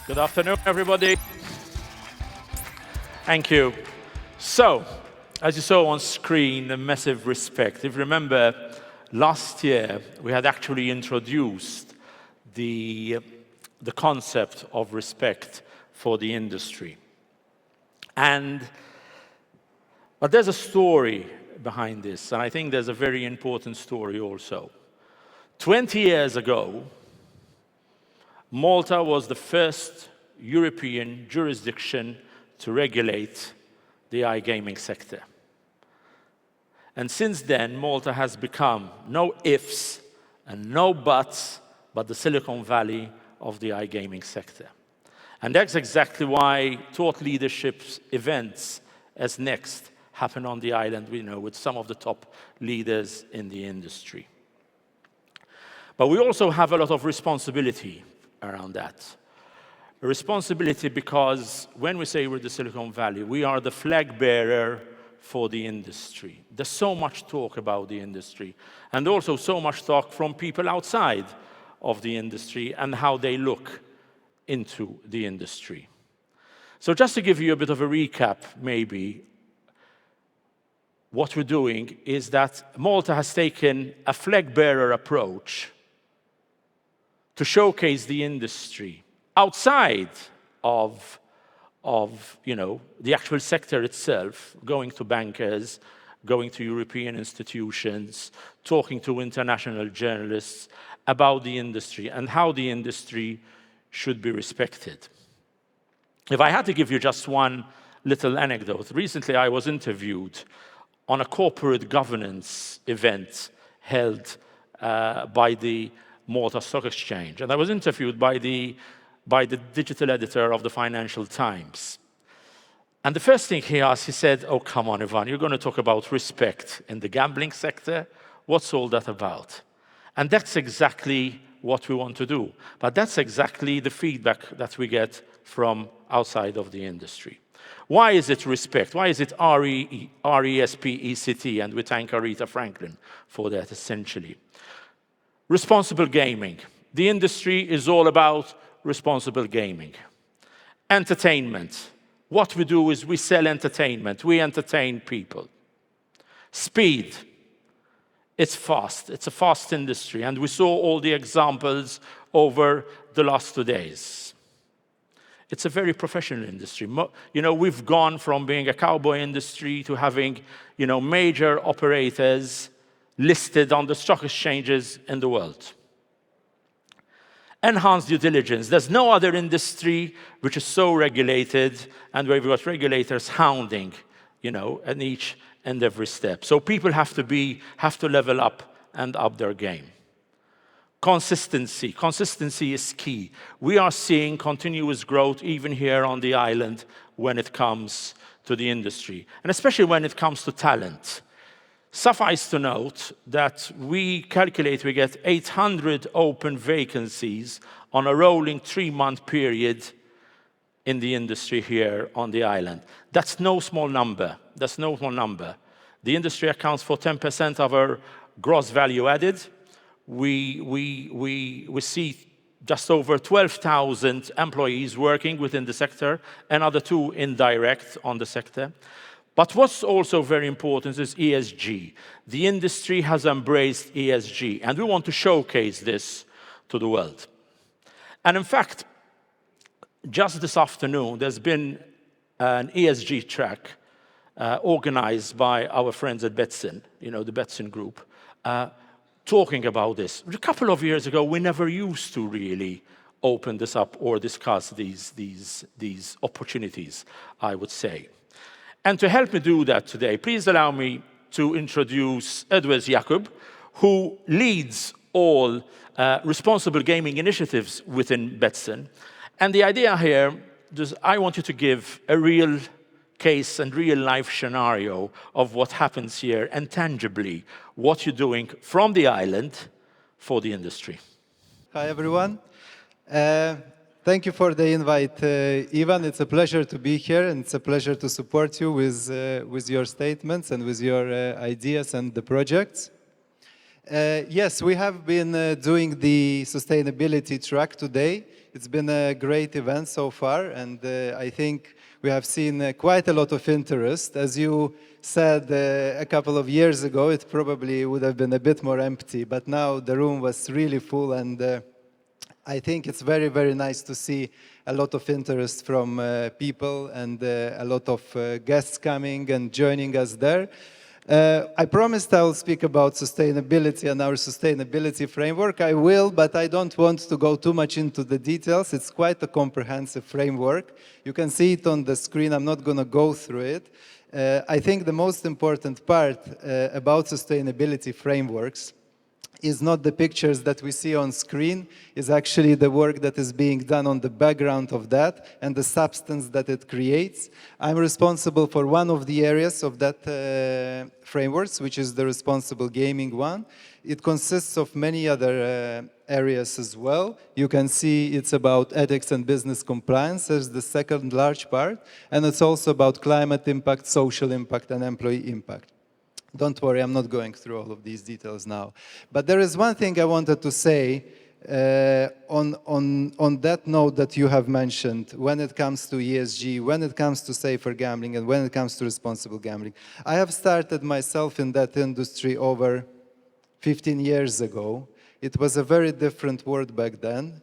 Good afternoon, everybody. Thank you. So, as you saw on screen, a massive respect. If you remember, last year, we had actually introduced the concept of respect for the industry. But there's a story behind this, and I think there's a very important story also. 20 years ago, Malta was the first European jurisdiction to regulate the iGaming sector. And since then, Malta has become no ifs and no buts, but the Silicon Valley of the iGaming sector. And that's exactly why thought leadership events as Next happen on the island, with some of the top leaders in the industry. But we also have a lot of responsibility around that. A responsibility because when we say we're the Silicon Valley, we are the flag bearer for the industry. There's so much talk about the industry, and also so much talk from people outside of the industry and how they look into the industry. So just to give you a bit of a recap, maybe, what we're doing is that Malta has taken a flag bearer approach to showcase the industry outside of the actual sector itself, going to bankers, going to European institutions, talking to international journalists about the industry and how the industry should be respected. If I had to give you just one little anecdote, recently I was interviewed on a corporate governance event held by the Malta Stock Exchange. And I was interviewed by the digital editor of the Financial Times. And the first thing he asked, he said, "Oh, come on, Ivan, you're going to talk about respect in the gambling sector? What's all that about?" And that's exactly what we want to do. But that's exactly the feedback that we get from outside of the industry. Why is it respect? Why is it RESPECT? And we thank Aretha Franklin for that, essentially. Responsible gaming. The industry is all about responsible gaming. Entertainment. What we do is we sell entertainment. We entertain people. Speed. It's fast. It's a fast industry. And we saw all the examples over the last 2 days. It's a very professional industry. We've gone from being a cowboy industry to having, major operators listed on the stock exchanges in the world. Enhanced due diligence. There's no other industry which is so regulated and where we've got regulators hounding, at each and every step. So people have to level up and up their game. Consistency. Consistency is key. We are seeing continuous growth even here on the island when it comes to the industry, and especially when it comes to talent. Suffice to note that we calculate we get 800 open vacancies on a rolling 3-month period in the industry here on the island. That's no small number. That's no small number. The industry accounts for 10% of our gross value added. We see just over 12,000 employees working within the sector, another 2 indirect on the sector. But what's also very important is ESG. The industry has embraced ESG, and we want to showcase this to the world. And in fact, just this afternoon, there's been an ESG track organized by our friends at Betsson, the Betsson group, talking about this. A couple of years ago, we never used to really open this up or discuss these opportunities, I would say. And to help me do that today, please allow me to introduce Eduards who leads all responsible gaming initiatives within Betsson. And the idea here is I want you to give a real case and real-life scenario of what happens here and tangibly what you're doing from the island for the industry. Hi, everyone. Thank you for the invite, Ivan. It's a pleasure to be here, and it's a pleasure to support you with your statements and with your ideas and the projects. Yes, we have been doing the sustainability track today. It's been a great event so far, and I think we have seen quite a lot of interest. As you said a couple of years ago, it probably would have been a bit more empty, but now the room was really full, and I think it's very, very nice to see a lot of interest from people and a lot of guests coming and joining us there. I promised I will speak about sustainability and our sustainability framework. I will, but I don't want to go too much into the details. It's quite a comprehensive framework. You can see it on the screen. I'm not going to go through it. I think the most important part about sustainability frameworks is not the pictures that we see on screen, is actually the work that is being done on the background of that and the substance that it creates. I'm responsible for one of the areas of that frameworks, which is the responsible gaming one. It consists of many other areas as well. You can see it's about ethics and business compliance as the second large part, and it's also about climate impact, social impact, and employee impact. Don't worry, I'm not going through all of these details now. But there is one thing I wanted to say on that note that you have mentioned when it comes to ESG, when it comes to safer gambling, and when it comes to responsible gambling. I have started myself in that industry over 15 years ago. It was a very different world back then.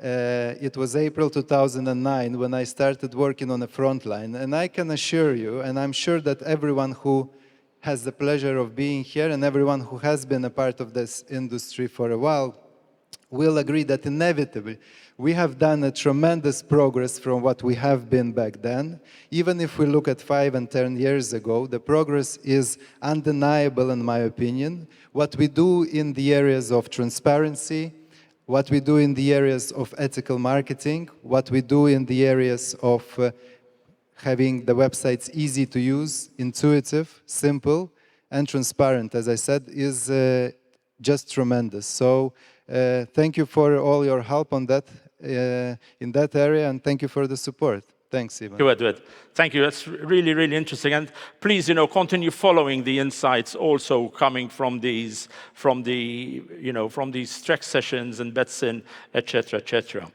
It was April 2009 when I started working on the front line. And I can assure you, and I'm sure that everyone who has the pleasure of being here and everyone who has been a part of this industry for a while will agree that inevitably we have done a tremendous progress from what we have been back then. Even if we look at 5 and 10 years ago, the progress is undeniable in my opinion. What we do in the areas of transparency, what we do in the areas of ethical marketing, what we do in the areas of having the websites easy to use, intuitive, simple, and transparent, as I said, is just tremendous. So thank you for all your help on that, in that area, and thank you for the support. Thanks, Ivan. Thank you, Edward. Thank you. That's really, really interesting. And please, continue following the insights also coming from these, from these Trek sessions and Betsson, etc., etc.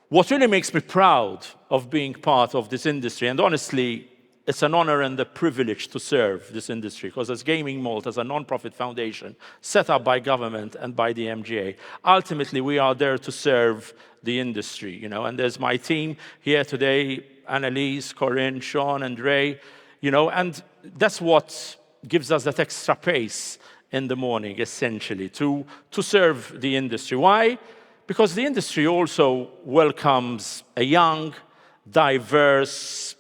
What really makes me proud of being part of this industry, and honestly, it's an honor and a privilege to serve this industry, because as Gaming Malta, as a non-profit foundation set up by government and by the MGA, ultimately we are there to serve the industry, and there's my team here today, Annalise, Corinne, Sean, and Ray, and that's what gives us that extra pace in the morning, essentially, to serve the industry. Why? Because the industry also welcomes a young, diverse,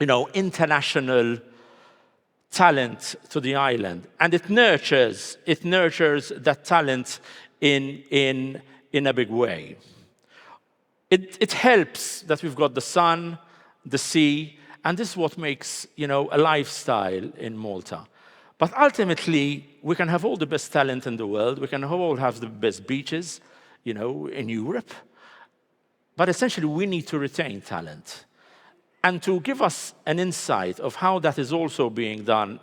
international talent to the island, and it nurtures that talent in a big way. It helps that we've got the sun, the sea, and this is what makes a lifestyle in Malta. But ultimately, we can have all the best talent in the world. We can all have the best beaches, in Europe. But essentially, we need to retain talent. And to give us an insight of how that is also being done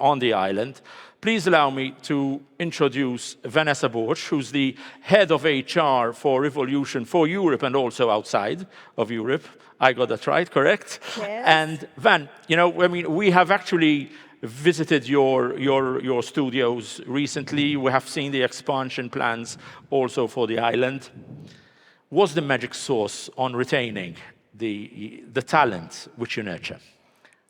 on the island, please allow me to introduce Vanessa Borg, who's the head of HR for Revolution for Europe and also outside of Europe. I got that right, correct? Yes. And Van, we have actually visited your studios recently. We have seen the expansion plans also for the island. What's the magic sauce on retaining the talent which you nurture?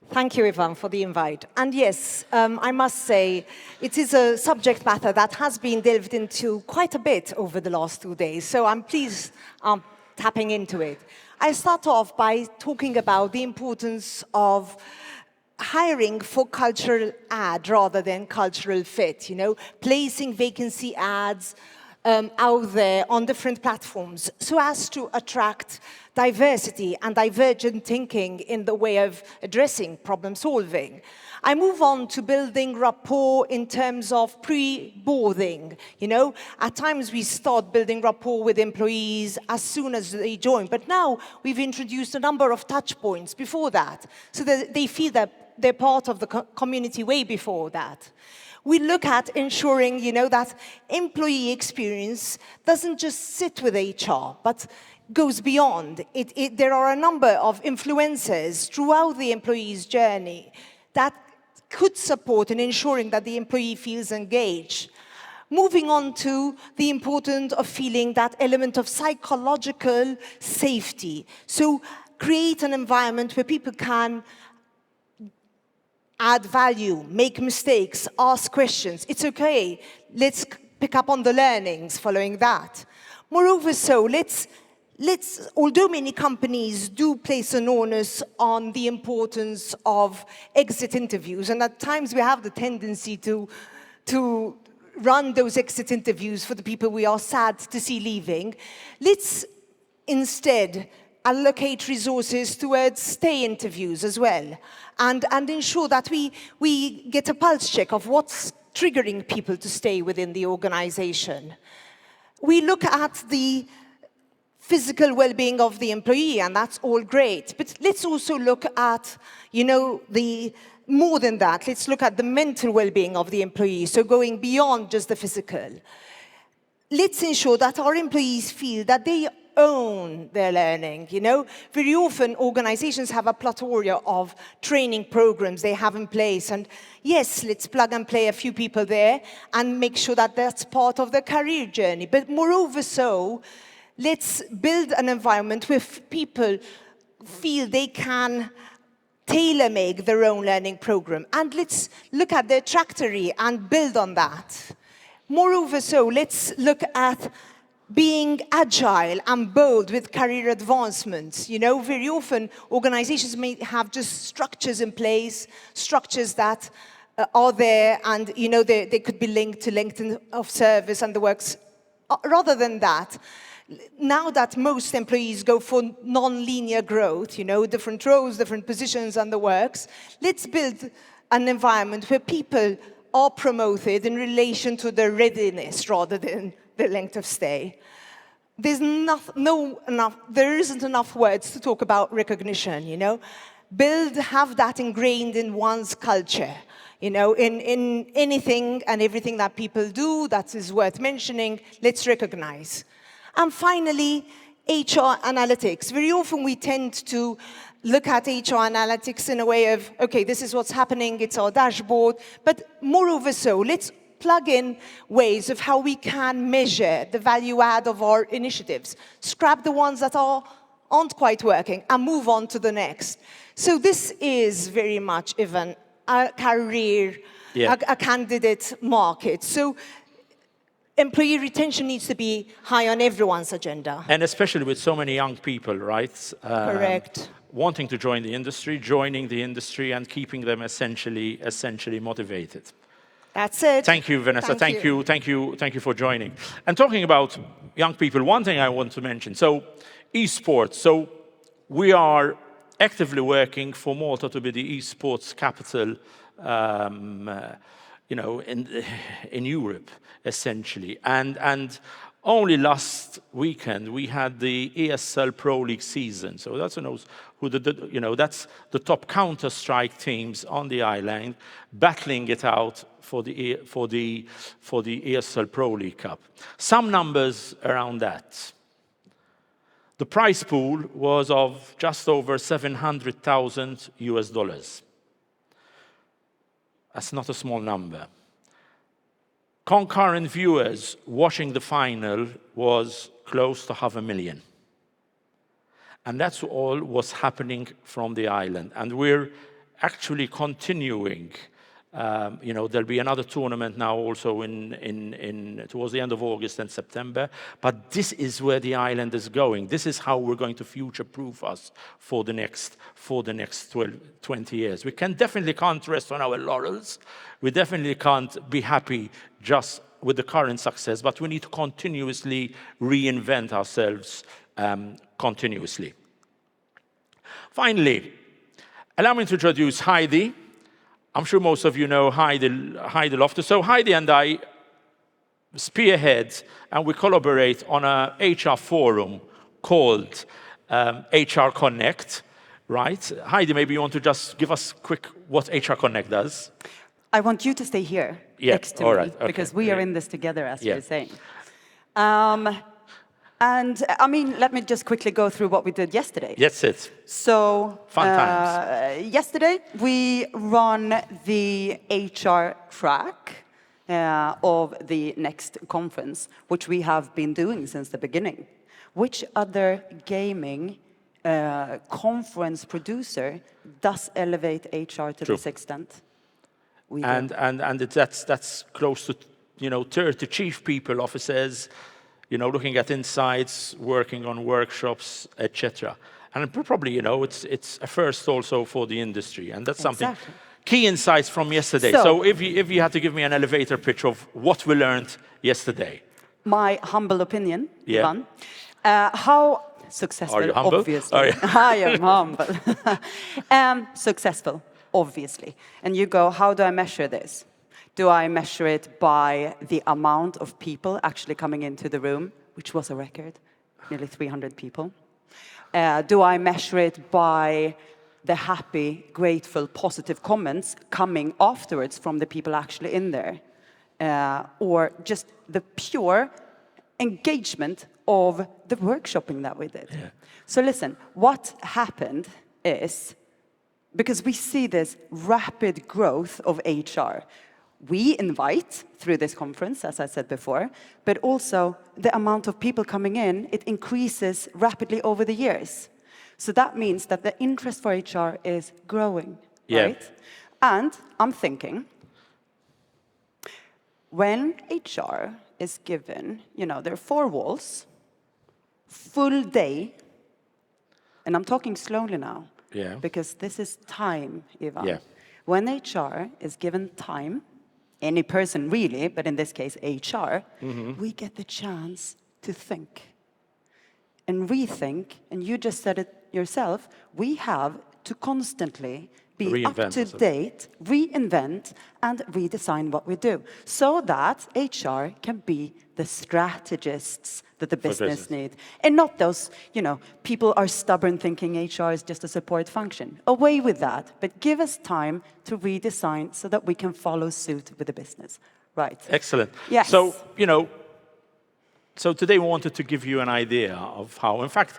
Thank you, Ivan, for the invite. And yes, I must say, it is a subject matter that has been delved into quite a bit over the last 2 days, so I'm pleased tapping into it. I start off by talking about the importance of hiring for cultural ad rather than cultural fit, placing vacancy ads out there on different platforms so as to attract diversity and divergent thinking in the way of addressing problem solving. I move on to building rapport in terms of pre-boarding. At times we start building rapport with employees as soon as they join, but now we've introduced a number of touch points before that so that they feel that they're part of the community way before that. We look at ensuring, that employee experience doesn't just sit with HR, but goes beyond. There are a number of influencers throughout the employee's journey that could support in ensuring that the employee feels engaged. Moving on to the importance of feeling that element of psychological safety. So create an environment where people can add value, make mistakes, ask questions. It's okay. Let's pick up on the learnings following that. Moreover, although many companies do place an onus on the importance of exit interviews, and at times we have the tendency to run those exit interviews for the people we are sad to see leaving, let's instead allocate resources towards stay interviews as well, and ensure that we get a pulse check of what's triggering people to stay within the organization. We look at the physical well-being of the employee, and that's all great. But let's also look at, more than that, let's look at the mental well-being of the employee, so going beyond just the physical. Let's ensure that our employees feel that they own their learning, Very often, organizations have a plethora of training programs they have in place. And yes, let's plug and play a few people there and make sure that that's part of their career journey. But moreover let's build an environment where people feel they can tailor-make their own learning program. And let's look at their trajectory and build on that. Moreover let's look at being agile and bold with career advancements. Very often organizations may have just structures in place, structures that are there, and they could be linked to LinkedIn of service and the works. Rather than that, now that most employees go for non-linear growth, different roles, different positions and the works, let's build an environment where people are promoted in relation to their readiness rather than the length of stay. There isn't enough words to talk about recognition, have that ingrained in one's culture, in anything and everything that people do that is worth mentioning, let's recognize. And finally, HR analytics. Very often we tend to look at HR analytics in a way of, okay, this is what's happening, it's our dashboard. But moreover let's plug in ways of how we can measure the value add of our initiatives. Scrap the ones that aren't quite working and move on to the next. So this is very much even a career, a candidate market. So employee retention needs to be high on everyone's agenda. And especially with so many young people, right? Correct. Wanting to join the industry, joining the industry, and keeping them essentially motivated. That's it. Thank you, Vanessa. Thank you for joining. And talking about young people, one thing I want to mention, so esports. So we are actively working for Malta to be the esports capital, in Europe, essentially. And only last weekend we had the ESL Pro League season. So that's that's the top Counter-Strike teams on the island battling it out for the ESL Pro League Cup. Some numbers around that. The prize pool was of just over $700,000. That's not a small number. Concurrent viewers watching the final was close to 500,000. And that's all what's happening from the island. And we're actually continuing. There'll be another tournament now also towards the end of August and September. But this is where the island is going. This is how we're going to future-proof us for the next 20 years. We definitely can't rest on our laurels. We definitely can't be happy just with the current success, but we need to continuously reinvent ourselves continuously. Finally, allow me to introduce Heidi. I'm sure most of you know Heidi Lofthus. So Heidi and I spearhead and we collaborate on a HR forum called HR Connect, right? Heidi, maybe you want to just give us quick what HR Connect does. I want you to stay here. next to all me, right, okay. because we are in this together, as Yeah. you're saying. And I mean, let me just quickly go through what we did yesterday. That's it. So, Fun times. yesterday we run the HR track of the next conference, which we have been doing since the beginning. Which other gaming conference producer does elevate HR to this extent? We do. And that's close to 30 chief people officers, looking at insights, working on workshops, etc. And probably it's a first also for the industry, and that's something. Exactly. Key insights from yesterday. So if you had to give me an elevator pitch of what we learned yesterday. My humble opinion, Yeah. Ivan. How successful, Are you humble? obviously. Are you? I am humble. Successful, obviously. And you go, how do I measure this? Do I measure it by the amount of people actually coming into the room, which was a record, nearly 300 people? Do I measure it by the happy, grateful, positive comments coming afterwards from the people actually in there? Or just the pure engagement of the workshopping that we did? Yeah. So listen, what happened is, because we see this rapid growth of HR, we invite through this conference, as I said before, but also the amount of people coming in, it increases rapidly over the years. So that means that the interest for HR is growing, right? And I'm thinking, when HR is given, there are 4 walls, full day, and I'm talking slowly now, because this is time, Ivan. Yeah. When HR is given time, any person really, but in this case HR, we get the chance to think and rethink, and you just said it yourself, we have to constantly be up to date, reinvent, and redesign what we do, so that HR can be the strategists that the business need. And not those, people are stubborn thinking HR is just a support function. Away with that, but give us time to redesign so that we can follow suit with the business. Right. Excellent. Yes. So, so today we wanted to give you an idea of how, in fact,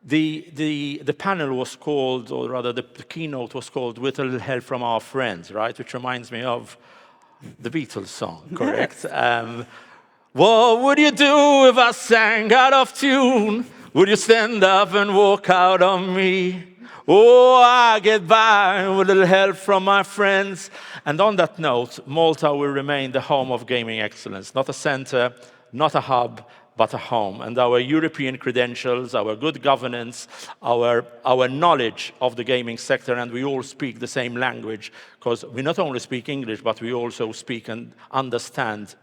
the panel was called, or rather the keynote was called With a Little Help from Our Friends, right? Which reminds me of the Beatles song, correct? What would you do if I sang out of tune? Would you stand up and walk out on me? Oh, I get by with a little help from my friends. And on that note, Malta will remain the home of gaming excellence, not a center, not a hub, but a home. And our European credentials, our good governance, our knowledge of the gaming sector, and we all speak the same language, because we not only speak English, but we also speak and understand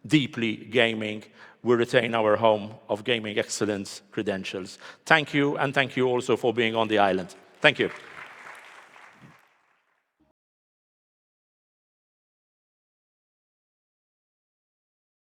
deeply gaming. We retain our home of gaming excellence credentials. Thank you, and thank you also for being on the island. Thank you.